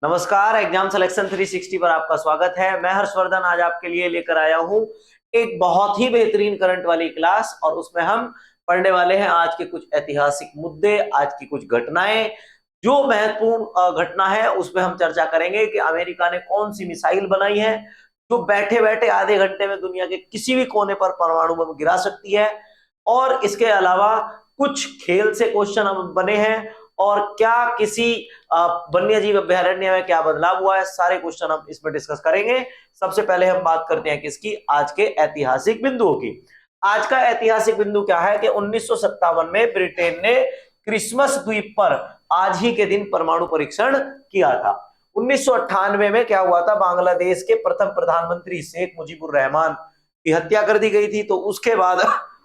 नमस्कार, exam selection 360 पर आपका स्वागत है। मैं हर्षवर्धन आज आपके लिए लेकर आया हूं एक बहुत ही बेहतरीन करंट वाली क्लास, और उसमें हम पढ़ने वाले हैं आज के कुछ ऐतिहासिक मुद्दे, आज की कुछ घटनाएं। जो महत्वपूर्ण घटना है उसमें हम चर्चा करेंगे कि अमेरिका ने कौन सी मिसाइल बनाई है जो बैठे बैठे आधे घंटे में दुनिया के किसी भी कोने पर परमाणु बम गिरा सकती है। और इसके अलावा कुछ खेल से क्वेश्चन हम बने हैं, और क्या किसी वन्य जीव अभ्यारण्य में क्या बदलाव हुआ है, सारे क्वेश्चन हम इसमें डिस्कस करेंगे। सबसे पहले हम बात करते हैं किसकी, आज के ऐतिहासिक बिंदुओं की। आज का ऐतिहासिक बिंदु क्या है कि 1957 में ब्रिटेन ने क्रिसमस द्वीप पर आज ही के दिन परमाणु परीक्षण किया था। 1998 में क्या हुआ था, बांग्लादेश के प्रथम प्रधानमंत्री शेख मुजीबुर रहमान की हत्या कर दी गई थी। तो उसके बाद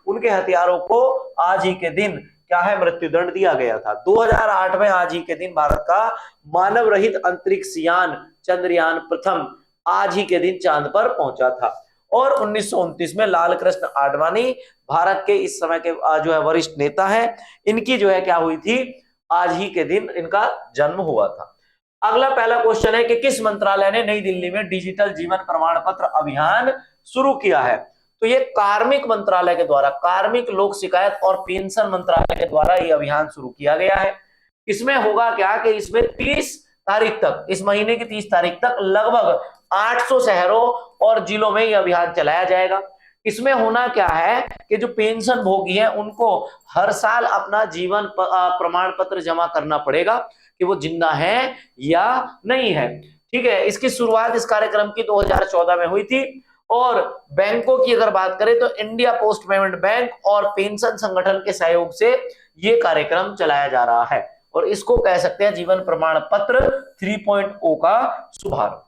उनके हथियारों को आज ही के दिन क्या है, मृत्युदंड दिया गया था। 2008 में आज ही के दिन भारत का मानव रहित अंतरिक्ष यान चंद्रयान प्रथम आज ही के दिन चांद पर पहुंचा था। और 1929 में लाल कृष्ण आडवाणी भारत के इस समय के जो है वरिष्ठ नेता है, इनकी जो है क्या हुई थी, आज ही के दिन इनका जन्म हुआ था। अगला पहला क्वेश्चन है कि किस मंत्रालय ने नई दिल्ली में डिजिटल जीवन प्रमाण पत्र अभियान शुरू किया है। तो ये कार्मिक मंत्रालय के द्वारा, कार्मिक लोक शिकायत और पेंशन मंत्रालय के द्वारा ये अभियान शुरू किया गया है। इसमें होगा क्या कि इसमें 30 तारीख तक, इस महीने की 30 तारीख तक लगभग 800 शहरों और जिलों में यह अभियान चलाया जाएगा। इसमें होना क्या है कि जो पेंशन भोगी है उनको हर साल अपना जीवन प्रमाण पत्र जमा करना पड़ेगा कि वो जिंदा है या नहीं है। ठीक है, इसकी शुरुआत इस कार्यक्रम की 2014 में हुई थी। और बैंकों की अगर बात करें तो इंडिया पोस्ट पेमेंट बैंक और पेंशन संगठन के सहयोग से यह कार्यक्रम चलाया जा रहा है, और इसको कह सकते हैं जीवन प्रमाण पत्र 3.0 का शुभारंभ।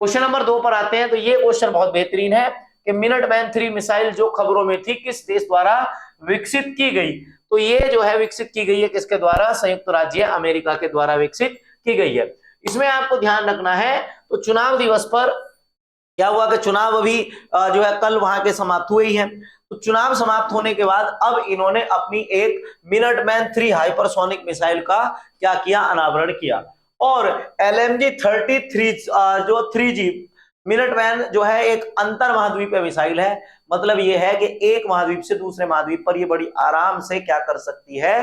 क्वेश्चन नंबर 2 पर आते हैं। तो ये क्वेश्चन बहुत बेहतरीन है कि मिनटमैन 3 मिसाइल जो खबरों में थी किस देश द्वारा विकसित की गई। तो ये जो है विकसित की गई है किसके द्वारा, संयुक्त राज्य अमेरिका के द्वारा विकसित की गई है। इसमें आपको ध्यान रखना है, तो चुनाव दिवस पर क्या हुआ कि चुनाव अभी जो है कल वहां के समाप्त हुए ही हैं। तो चुनाव समाप्त होने के बाद अब इन्होंने अपनी एक मिनटमैन 3 हाइपरसोनिक मिसाइल का क्या किया, अनावरण किया। और LMG 33 जो 3G मिनटमैन जो है एक अंतर महाद्वीपीय मिसाइल है। मतलब ये है कि एक महाद्वीप से दूसरे महाद्वीप पर ये बड़ी आराम से क्या कर सकती है,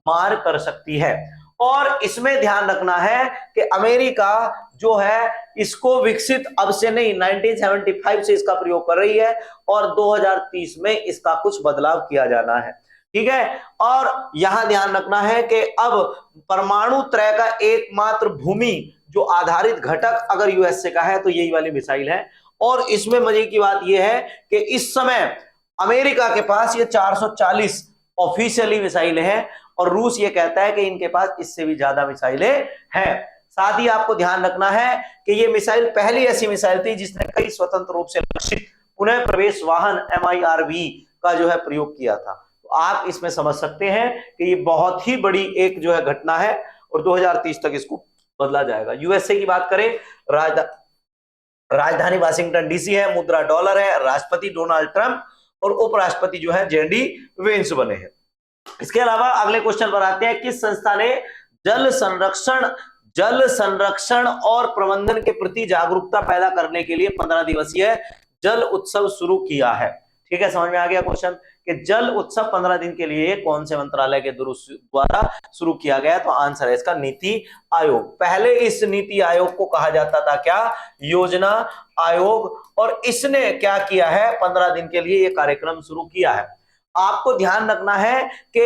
मार कर सकती है। और इसमें ध्यान रखना है कि अमेरिका जो है इसको विकसित अब से नहीं, 1975 से इसका प्रयोग कर रही है, और 2030 में इसका कुछ बदलाव किया जाना है। ठीक है, और यहां ध्यान रखना है कि अब परमाणु त्रय का एकमात्र भूमि जो आधारित घटक अगर यूएसए का है तो यही वाली मिसाइल है। और इसमें मजे की बात यह है कि इस समय अमेरिका के पास ये 440 ऑफिशियली मिसाइलें हैं, और रूस ये कहता है कि इनके पास इससे भी ज्यादा मिसाइलें हैं। साथ ही आपको ध्यान रखना है कि ये मिसाइल पहली ऐसी मिसाइल थी जिसने कई स्वतंत्र रूप से लक्षित पुनः प्रवेश वाहन MIRV का जो है प्रयोग किया था। तो आप इसमें समझ सकते हैं कि ये बहुत ही बड़ी एक जो है घटना है, और 2030 तक इसको बदला जाएगा। यूएसए की बात करें, राजधानी वाशिंगटन DC है, मुद्रा डॉलर है, राष्ट्रपति डोनाल्ड ट्रंप और उपराष्ट्रपति जो है JD वेंस बने हैं। इसके अलावा अगले क्वेश्चन पर आते हैं, किस संस्था ने जल संरक्षण और प्रबंधन के प्रति जागरूकता पैदा करने के लिए 15 दिवसीय जल उत्सव शुरू किया है। ठीक है, समझ में आ गया क्वेश्चन कि जल उत्सव 15 दिन के लिए कौन से मंत्रालय के द्वारा शुरू किया गया। तो आंसर है इसका नीति आयोग। पहले इस नीति आयोग को कहा जाता था क्या, योजना आयोग, और इसने क्या किया है, 15 दिन के लिए यह कार्यक्रम शुरू किया है। आपको ध्यान रखना है कि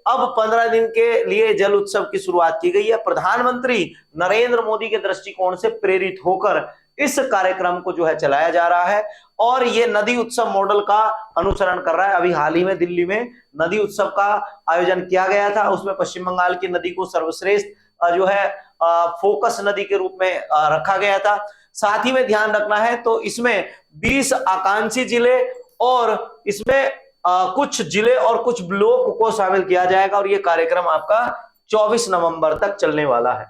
अब 15 दिन के लिए जल उत्सव की शुरुआत की गई है। प्रधानमंत्री नरेंद्र मोदी के दृष्टिकोण से प्रेरित होकर इस कार्यक्रम को जो है चलाया जा रहा है, और ये नदी उत्सव मॉडल का अनुसरण कर रहा है। अभी हाल ही में दिल्ली में नदी उत्सव का आयोजन किया गया था, उसमें पश्चिम बंगाल की नदी को सर्वश्रेष्ठ जो है फोकस नदी के रूप में रखा गया था। साथ ही में ध्यान रखना है, तो इसमें 20 आकांक्षी जिले और इसमें कुछ जिले और कुछ ब्लॉक को शामिल किया जाएगा, और यह कार्यक्रम आपका 24 नवंबर तक चलने वाला है।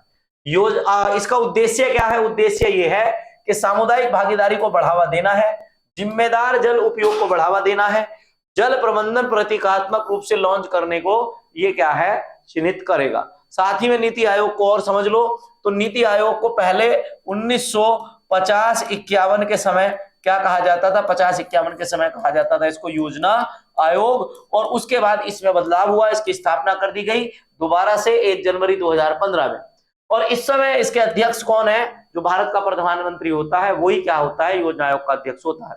इसका उद्देश्य क्या है, उद्देश्य यह है कि सामुदायिक भागीदारी को बढ़ावा देना है, जिम्मेदार जल उपयोग को बढ़ावा देना है, जल प्रबंधन प्रतीकात्मक रूप से लॉन्च करने को यह क्या है, चिन्हित करेगा। साथ ही में नीति आयोग को और समझ लो। तो नीति आयोग को पहले 1950-51 के समय क्या कहा जाता था, 50-51 के समय कहा जाता था इसको योजना आयोग, और उसके बाद इसमें बदलाव हुआ, इसकी स्थापना कर दी गई दोबारा से 1 जनवरी 2015 में। और इस समय इसके अध्यक्ष कौन है, जो भारत का प्रधानमंत्री होता है वही क्या होता है, योजना आयोग का अध्यक्ष होता है।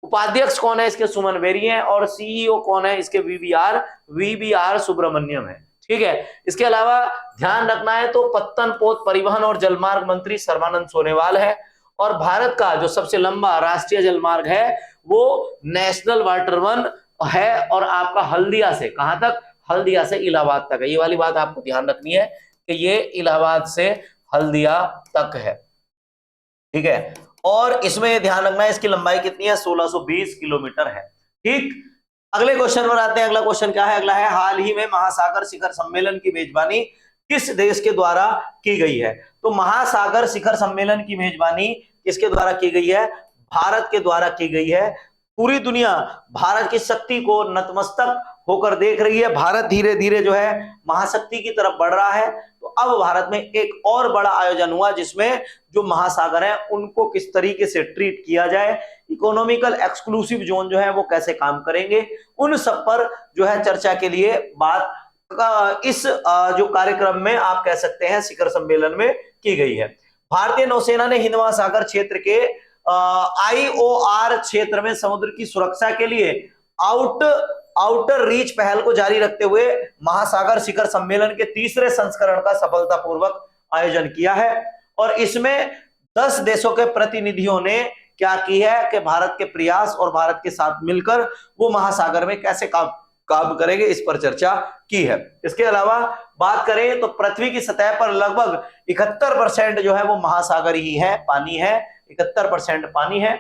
उपाध्यक्ष कौन है इसके, सुमन बेरी हैं, और सीईओ कौन है इसके, वीबीआर सुब्रमण्यम है। ठीक है, इसके अलावा ध्यान रखना है तो पत्तन पोत परिवहन और जलमार्ग मंत्री सर्बानंद सोनोवाल है, और भारत का जो सबसे लंबा राष्ट्रीय जलमार्ग है वो नेशनल वाटर वन है, और आपका हल्दिया से कहां तक, हल्दिया से इलाहाबाद तक है। ये वाली बात आपको ध्यान रखनी है कि ये इलाहाबाद से हल्दिया तक है। ठीक है, और इसमें ध्यान रखना है इसकी लंबाई कितनी है, 1620 किलोमीटर है। ठीक, अगले क्वेश्चन पर आते हैं। अगला क्वेश्चन क्या है, अगला है हाल ही में महासागर शिखर सम्मेलन की मेजबानी किस देश के द्वारा की गई है। तो महासागर शिखर सम्मेलन की मेजबानी किसके द्वारा की गई है, भारत के द्वारा की गई है। पूरी दुनिया भारत की शक्ति को नतमस्तक होकर देख रही है। भारत धीरे धीरे जो है महाशक्ति की तरफ बढ़ रहा है। तो अब भारत में एक और बड़ा आयोजन हुआ जिसमें जो महासागर है उनको किस तरीके से ट्रीट किया जाए, इकोनॉमिकल एक्सक्लूसिव जोन जो है वो कैसे काम करेंगे, उन सब पर जो है चर्चा के लिए बात इस जो कार्यक्रम में आप कह सकते हैं शिखर सम्मेलन में की गई है। भारतीय नौसेना ने हिंद महासागर क्षेत्र के आईओआर क्षेत्र में समुद्र की सुरक्षा के लिए आउटर रीच पहल को जारी रखते हुए महासागर शिखर सम्मेलन के तीसरे संस्करण का सफलतापूर्वक आयोजन किया है। और इसमें 10 देशों के प्रतिनिधियों ने क्या की है कि भारत के प्रयास और भारत के साथ मिलकर वो महासागर में कैसे काम करेंगे इस पर चर्चा की है। इसके अलावा बात करें तो पृथ्वी की सतह पर लगभग 71% जो है वो महासागर ही है, पानी है, 71% पानी है।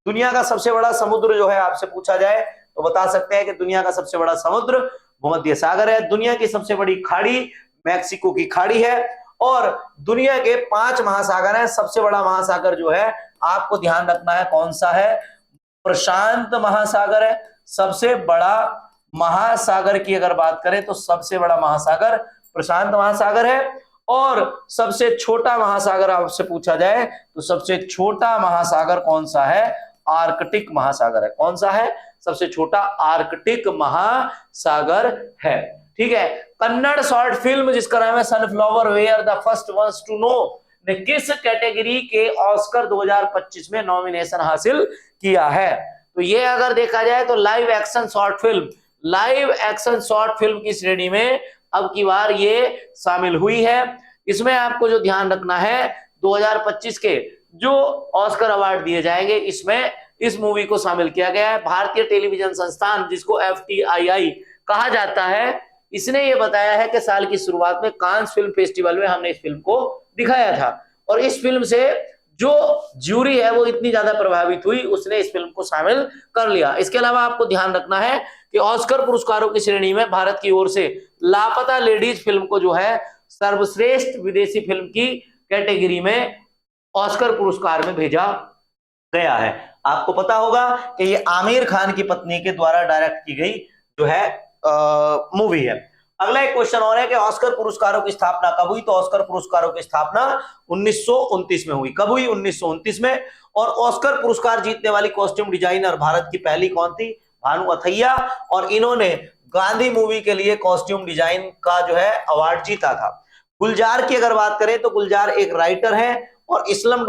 दुनिया का सबसे बड़ा समुद्र जो है आपसे पूछा जाए तो बता सकते हैं कि दुनिया का सबसे बड़ा समुद्र भूमध्य सागर है। दुनिया की सबसे बड़ी खाड़ी मैक्सिको की खाड़ी है, और दुनिया के 5 महासागर हैं। सबसे बड़ा महासागर जो है आपको ध्यान रखना है कौन सा है, प्रशांत महासागर है। सबसे बड़ा महासागर की अगर बात करें तो सबसे बड़ा महासागर प्रशांत महासागर है, और सबसे छोटा महासागर आपसे पूछा जाए तो सबसे छोटा महासागर कौन सा है, आर्कटिक महासागर है। कौन सा है, सबसे छोटा आर्कटिक महासागर है। ठीक है, कन्नड़ शॉर्ट फिल्म जिसका नाम है sunflower where the first ones to know ने किस कैटेगरी के ऑस्कर 2025 में नॉमिनेशन हासिल किया है। तो ये अगर देखा जाए तो लाइव एक्शन शॉर्ट फिल्म की श्रेणी में अब की बार ये शामिल हुई है। इसमें आपको जो ध्यान रखना है 2025 के जो ऑस्कर अवार्ड दिए जाएंगे इसमें इस मूवी को शामिल किया गया है। भारतीय टेलीविजन संस्थान जिसको FTII कहा जाता है, इसने ये बताया है कि साल की शुरुआत में कांस फिल्म फेस्टिवल में हमने इस फिल्म को दिखाया था, और इस फिल्म से जो ज्यूरी है वो इतनी ज्यादा प्रभावित हुई उसने इस फिल्म को शामिल कर लिया। इसके अलावा आपको ध्यान रखना है कि ऑस्कर पुरस्कारों की श्रेणी में भारत की ओर से लापता लेडीज फिल्म को जो है सर्वश्रेष्ठ विदेशी फिल्म की कैटेगरी में ऑस्कर पुरस्कार में भेजा गया है। आपको पता होगा कि ये आमिर खान की पत्नी के द्वारा डायरेक्ट की गई जो है मूवी है। अगला एक क्वेश्चन और है कि ऑस्कर पुरस्कारों की स्थापना कब हुई। तो ऑस्कर पुरस्कारों की स्थापना 1929 में हुई। कब हुई, 1929 में। और ऑस्कर पुरस्कार जीतने वाली कॉस्ट्यूम डिजाइनर भारत की पहली कौन थी, भानु अथैया, और इन्होंने गांधी मूवी के लिए कॉस्ट्यूम डिजाइन का जो है अवार्ड जीता था। गुलजार की अगर बात करें तो गुलजार एक राइटर है, और इस्लाम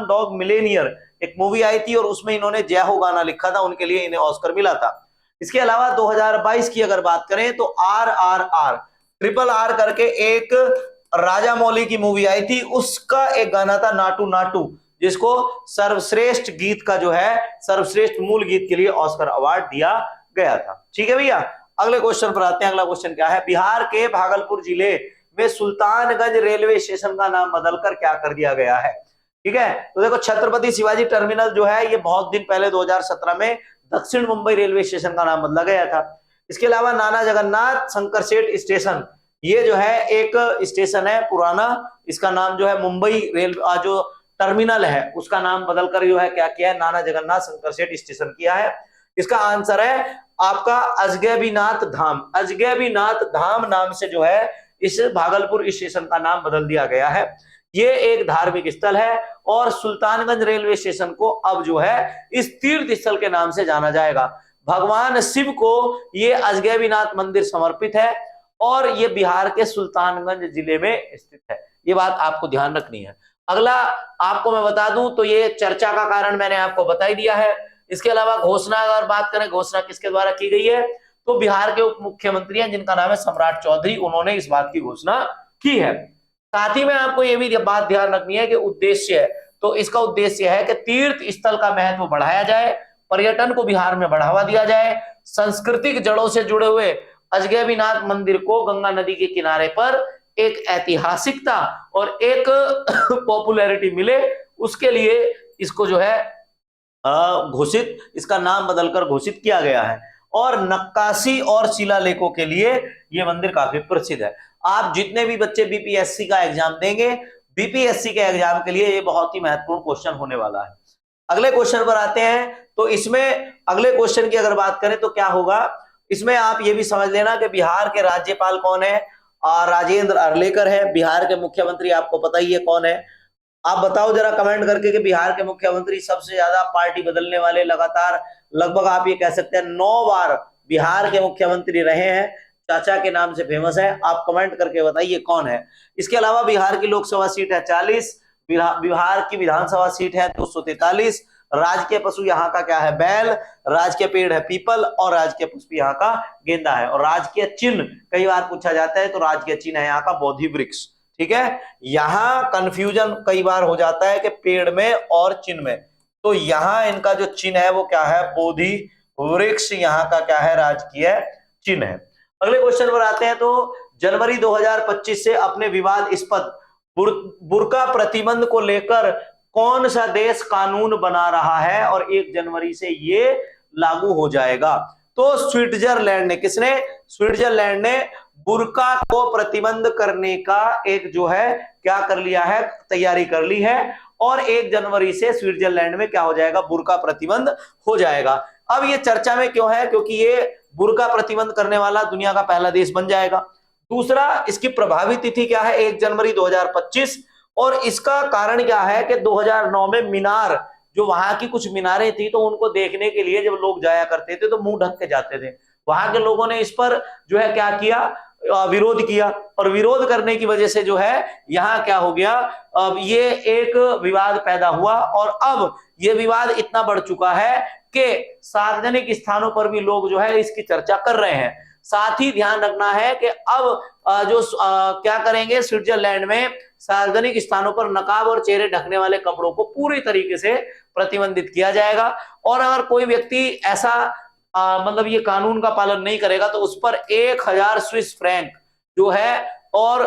डॉग मिलेनियर एक मूवी आई थी और उसमें इन्होंने जय हो गाना लिखा था, उनके लिए इन्हें ऑस्कर मिला था। इसके अलावा 2022 की अगर बात करें तो RRR करके एक राजा मौली की मूवी आई थी, उसका एक गाना था नाटू नाटू, जिसको सर्वश्रेष्ठ गीत का जो है सर्वश्रेष्ठ मूल गीत के लिए ऑस्कर अवार्ड दिया गया था। ठीक है भैया, अगले क्वेश्चन पर आते हैं। अगला क्वेश्चन क्या है, बिहार के भागलपुर जिले में सुल्तानगंज रेलवे स्टेशन का नाम बदलकर क्या कर दिया गया है। ठीक है, तो देखो छत्रपति शिवाजी टर्मिनल जो है ये बहुत दिन पहले 2017 में दक्षिण मुंबई रेलवे स्टेशन का नाम बदला गया था। इसके अलावा नाना जगन्नाथ शंकरशेठ स्टेशन ये जो है एक स्टेशन है पुराना, इसका नाम जो है मुंबई रेल जो टर्मिनल है उसका नाम बदलकर जो है क्या किया है, नाना जगन्नाथ शंकरशेठ स्टेशन किया है। इसका आंसर है आपका अजगैबीनाथ धाम। अजगैबीनाथ धाम नाम से जो है इस भागलपुर स्टेशन का नाम बदल दिया गया है। ये एक धार्मिक स्थल है और सुल्तानगंज रेलवे स्टेशन को अब जो है इस तीर्थ स्थल के नाम से जाना जाएगा। भगवान शिव को ये अजगैबीनाथ मंदिर समर्पित है और ये बिहार के सुल्तानगंज जिले में स्थित है। ये बात आपको ध्यान रखनी है। अगला आपको मैं बता दूं तो ये चर्चा का कारण मैंने आपको बता ही दिया है। इसके अलावा घोषणा अगर बात करें, घोषणा किसके द्वारा की गई है, तो बिहार के उप मुख्यमंत्री हैं जिनका नाम है सम्राट चौधरी, उन्होंने इस बात की घोषणा की है। साथ ही में आपको ये भी बात ध्यान रखनी है कि उद्देश्य है, तो इसका उद्देश्य है कि तीर्थ स्थल का महत्व बढ़ाया जाए, पर्यटन को बिहार में बढ़ावा दिया जाए, सांस्कृतिक जड़ों से जुड़े हुए अजगैबीनाथ मंदिर को गंगा नदी के किनारे पर एक ऐतिहासिकता और एक पॉपुलैरिटी मिले, उसके लिए इसको जो है घोषित, इसका नाम बदलकर घोषित किया गया है। और नक्काशी और शिलालेखों के लिए यह मंदिर काफी प्रसिद्ध है। आप जितने भी बच्चे बीपीएससी का एग्जाम देंगे, बीपीएससी के एग्जाम के लिए यह बहुत ही महत्वपूर्ण क्वेश्चन होने वाला है। अगले क्वेश्चन पर आते हैं, तो इसमें अगले क्वेश्चन की अगर बात करें तो क्या होगा, इसमें आप ये भी समझ लेना कि बिहार के राज्यपाल कौन है, राजेंद्र अर्लेकर है। बिहार के मुख्यमंत्री आपको पता ही है कौन है। आप बताओ जरा कमेंट करके कि बिहार के मुख्यमंत्री सबसे ज्यादा पार्टी बदलने वाले, लगातार लगभग आप ये कह सकते हैं 9 बार बिहार के मुख्यमंत्री रहे हैं, चाचा के नाम से फेमस है। आप कमेंट करके बताइए कौन है। इसके अलावा बिहार की लोकसभा सीट है 40, बिहार की विधानसभा सीट है 243। राजकीय पशु यहाँ का क्या है, बैल। राजकीय पेड़ है पीपल और राजकीय पुष्प यहाँ का गेंदा है। और राजकीय चिन्ह कई बार पूछा जाता है, तो राजकीय चिन्ह है यहाँ का बोधि वृक्ष। ठीक है, यहां कंफ्यूजन कई बार हो जाता है कि पेड़ में और चिन्ह में, तो यहां इनका जो चिन्ह है वो क्या है, बोधि वृक्ष यहाँ का क्या है, राजकीय चिन्ह है। अगले क्वेश्चन पर आते हैं, तो जनवरी 2025 से अपने विवादास्पद बुर्का प्रतिबंध को लेकर कौन सा देश कानून बना रहा है और 1 जनवरी से ये लागू हो जाएगा, तो स्विट्जरलैंड ने, किसने, स्विट्जरलैंड ने बुर्का को प्रतिबंध करने का एक जो है क्या कर लिया है, तैयारी कर ली है। और 1 जनवरी से स्विट्जरलैंड में क्या हो जाएगा, बुर्का प्रतिबंध हो जाएगा। अब ये चर्चा में क्यों है, क्योंकि ये बुर्का प्रतिबंध करने वाला दुनिया का पहला देश बन जाएगा। दूसरा, इसकी प्रभावी तिथि क्या है, 1 जनवरी 2025। और इसका कारण क्या है कि 2009 में मीनार, जो वहां की कुछ मीनारें थी, तो उनको देखने के लिए जब लोग जाया करते थे तो मुंह ढक के जाते थे। वहां के लोगों ने इस पर जो है क्या किया, विरोध किया, और विरोध करने की वजह से जो है यहाँ क्या हो गया, अब ये एक विवाद पैदा हुआ। और अब ये विवाद इतना बढ़ चुका है कि सार्वजनिक स्थानों पर भी लोग जो है इसकी चर्चा कर रहे हैं। साथ ही ध्यान रखना है कि अब क्या करेंगे, स्विट्जरलैंड में सार्वजनिक स्थानों पर नकाब और चेहरे ढकने वाले कपड़ों को पूरी तरीके से प्रतिबंधित किया जाएगा। और अगर कोई व्यक्ति ऐसा मतलब ये कानून का पालन नहीं करेगा तो उस पर 1000 स्विस फ्रैंक जो है और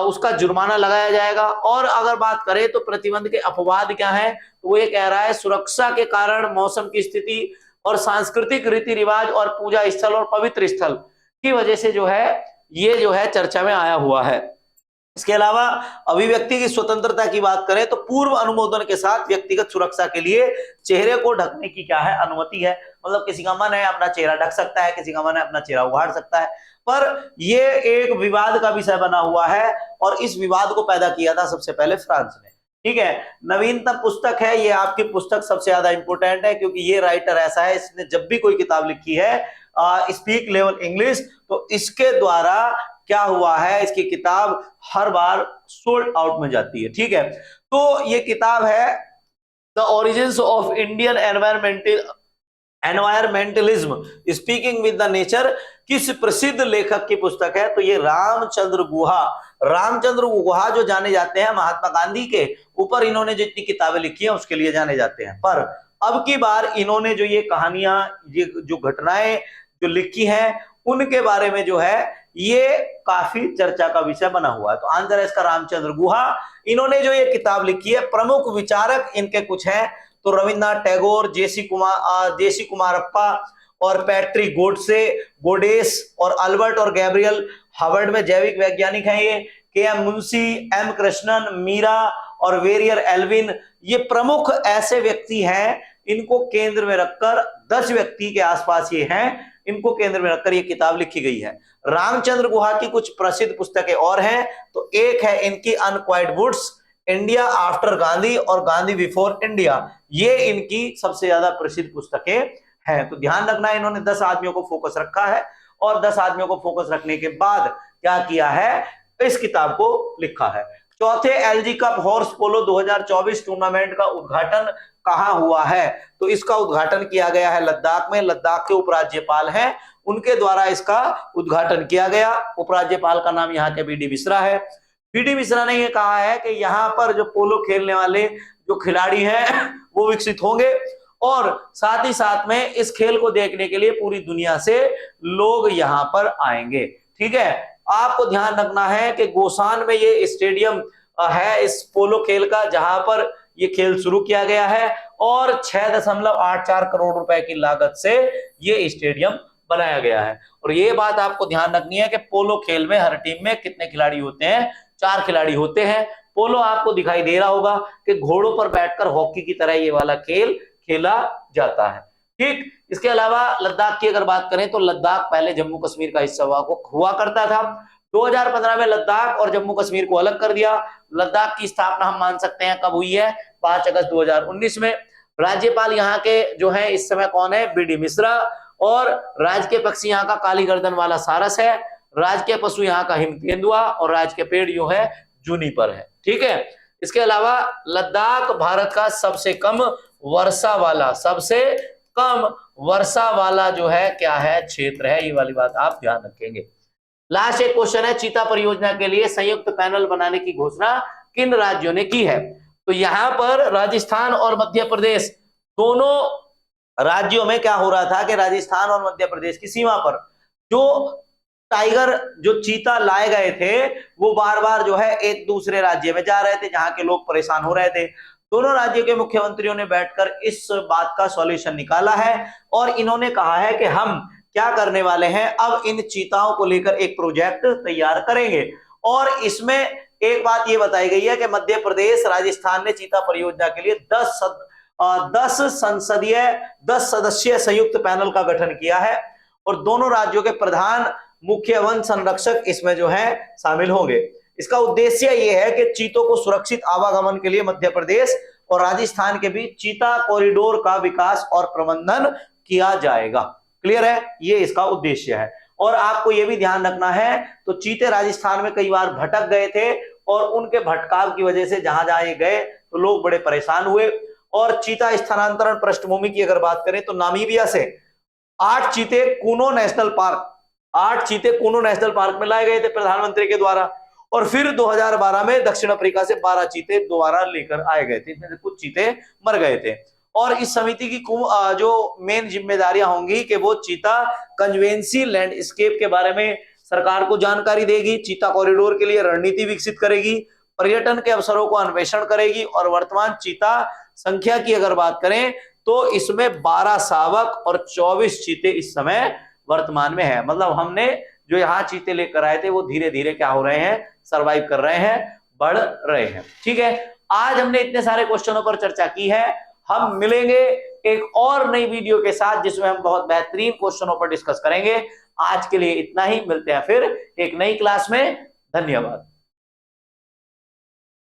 उसका जुर्माना लगाया जाएगा। और अगर बात करें तो प्रतिबंध के अपवाद क्या है, तो वो ये कह रहा है सुरक्षा के कारण, मौसम की स्थिति और सांस्कृतिक रीति रिवाज और पूजा स्थल और पवित्र स्थल की वजह से जो है ये जो है चर्चा में आया हुआ है। इसके अलावा अभिव्यक्ति की स्वतंत्रता की बात करें तो पूर्व अनुमोदन के साथ व्यक्तिगत सुरक्षा के लिए चेहरे को ढकने की क्या है, अनुमति है। मतलब किसी का मन है अपना चेहरा ढक सकता है, किसी का मन है अपना चेहरा उघाड़ सकता है। पर ये एक विवाद का विषय बना हुआ है और इस विवाद को पैदा किया था सबसे पहले फ्रांस ने। ठीक है, नवीनतम पुस्तक है ये, आपकी पुस्तक सबसे ज्यादा इंपोर्टेंट है क्योंकि ये राइटर ऐसा है, इसने जब भी कोई किताब लिखी है स्पीक लेवल इंग्लिश, तो इसके द्वारा क्या हुआ है, इसकी किताब हर बार सोल्ड आउट में जाती है। ठीक है, तो ये किताब है the origins of Indian environmentalism speaking with the nature, किस प्रसिद्ध लेखक की पुस्तक है, तो ये रामचंद्र गुहा। रामचंद्र गुहा जो जाने जाते हैं महात्मा गांधी के ऊपर इन्होंने जितनी किताबें लिखी हैं उसके लिए जाने जाते हैं। पर अब की बार इन्होंने जो ये कहानियां, ये जो घटनाएं जो लिखी हैं उनके बारे में जो है ये काफी चर्चा का विषय बना हुआ है। तो आंसर है इसका रामचंद्र गुहा। इन्होंने जो ये किताब लिखी है, प्रमुख विचारक इनके कुछ हैं, तो रविन्द्रनाथ टैगोर, जेसी कुमारप्पा और पैट्रिक गोडेस और अल्बर्ट और गैब्रियल हार्वर्ड में जैविक वैज्ञानिक हैं ये, के.एम. मुंशी, एम. कृष्णन, मीरा और वेरियर एल्विन, ये प्रमुख ऐसे व्यक्ति हैं, इनको केंद्र में रखकर 10 व्यक्ति के आसपास ये हैं इनको केंद्र में रखकर ये किताब लिखी गई है। रामचंद्र गुहा की कुछ प्रसिद्ध पुस्तकें और हैं, तो एक है इनकी unquiet woods, India after Gandhi और गांधी बिफोर इंडिया, ये इनकी सबसे ज्यादा प्रसिद्ध पुस्तकें हैं। तो ध्यान रखना, इन्होंने 10 आदमियों को फोकस रखा है और 10 आदमियों को फोकस रखने के बाद क्या किया है, इस किताब को लिखा है। चौथे एलजी कप हॉर्स पोलो 2024 टूर्नामेंट का उद्घाटन कहां हुआ है, तो इसका उद्घाटन किया गया है लद्दाख में। लद्दाख के उपराज्यपाल हैं, उनके द्वारा इसका उद्घाटन किया गया। उपराज्यपाल का नाम यहाँ के बीडी मिश्रा है। बीडी मिश्रा ने यह कहा है कि यहाँ पर जो पोलो खेलने वाले जो खिलाड़ी हैं वो विकसित होंगे और साथ ही साथ में इस खेल को देखने के लिए पूरी दुनिया से लोग यहाँ पर आएंगे। ठीक है, आपको ध्यान रखना है कि गोसान में ये स्टेडियम है इस पोलो खेल का, जहां पर ये खेल शुरू किया गया है और 6.84 करोड़ रुपए की लागत से ये स्टेडियम बनाया गया है। और ये बात आपको ध्यान रखनी है कि पोलो खेल में हर टीम में कितने खिलाड़ी होते हैं, 4 खिलाड़ी होते हैं। पोलो आपको दिखाई दे रहा होगा कि घोड़ों पर बैठकर हॉकी की तरह ये वाला खेल खेला जाता है। ठीक, इसके अलावा लद्दाख की अगर बात करें तो लद्दाख पहले जम्मू कश्मीर का हिस्सा हुआ करता था। 2015 में लद्दाख और जम्मू कश्मीर को अलग कर दिया। लद्दाख की स्थापना हम मान सकते हैं कब हुई है, 5 अगस्त 2019 में। राज्यपाल यहाँ के जो है इस समय कौन है, बीडी मिश्रा। और राजकीय पक्षी यहाँ का काली गर्दन वाला सारस है, राजकीय पशु यहाँ का हिम तेंदुआ और राजकीय पेड़ जो है जूनिपर है। ठीक है, इसके अलावा लद्दाख भारत का सबसे कम वर्षा वाला जो है क्या है, क्षेत्र है। ये वाली बात आप ध्यान रखेंगे। लास्ट एक क्वेश्चन है, चीता परियोजना के लिए संयुक्त पैनल बनाने की घोषणा किन राज्यों ने की है, तो यहां पर राजस्थान और मध्य प्रदेश दोनों राज्यों में क्या हो रहा था कि राजस्थान और मध्य प्रदेश की सीमा पर जो टाइगर जो चीता लाए गए थे वो बार बार जो है एक दूसरे राज्य में जा रहे थे, जहां के लोग परेशान हो रहे थे। दोनों राज्यों के मुख्यमंत्रियों ने बैठकर इस बात का सॉल्यूशन निकाला है और इन्होंने कहा है कि हम क्या करने वाले हैं, अब इन चीताओं को लेकर एक प्रोजेक्ट तैयार करेंगे। और इसमें एक बात ये बताई गई है कि मध्य प्रदेश राजस्थान ने चीता परियोजना के लिए 10 सदस्यीय संयुक्त पैनल का गठन किया है और दोनों राज्यों के प्रधान मुख्य वन संरक्षक इसमें जो है शामिल होंगे। इसका उद्देश्य यह है कि चीतों को सुरक्षित आवागमन के लिए मध्य प्रदेश और राजस्थान के बीच चीता कॉरिडोर का विकास और प्रबंधन किया जाएगा। क्लियर है, ये इसका उद्देश्य है। और आपको यह भी ध्यान रखना है, तो चीते राजस्थान में कई बार भटक गए थे और उनके भटकाव की वजह से जहां जहां ये गए तो लोग बड़े परेशान हुए। और चीता स्थानांतरण पृष्ठभूमि की अगर बात करें तो नामीबिया से 8 चीते कूनो नेशनल पार्क में लाए गए थे प्रधानमंत्री के द्वारा, और फिर 2012 में दक्षिण अफ्रीका से 12 चीते दोबारा लेकर आए गए थे। इनमें से कुछ चीते मर गए थे। और इस समिति की जो मेन जिम्मेदारियां होंगी कि वो चीता कंजर्वेंसी लैंडस्केप के बारे में सरकार को जानकारी देगी, चीता कॉरिडोर के लिए रणनीति विकसित करेगी, पर्यटन के अवसरों को अन्वेषण करेगी। और वर्तमान चीता संख्या की अगर बात करें तो इसमें 12 शावक और 24 चीते इस समय वर्तमान में है। मतलब हमने जो यहाँ चीते लेकर आए थे वो धीरे धीरे क्या हो रहे हैं, सर्वाइव कर रहे हैं, बढ़ रहे हैं। ठीक है, आज हमने इतने सारे क्वेश्चनों पर चर्चा की है। हम मिलेंगे एक और नई वीडियो के साथ जिसमें हम बहुत बेहतरीन क्वेश्चनों पर डिस्कस करेंगे। आज के लिए इतना ही, मिलते हैं फिर एक नई क्लास में। धन्यवाद।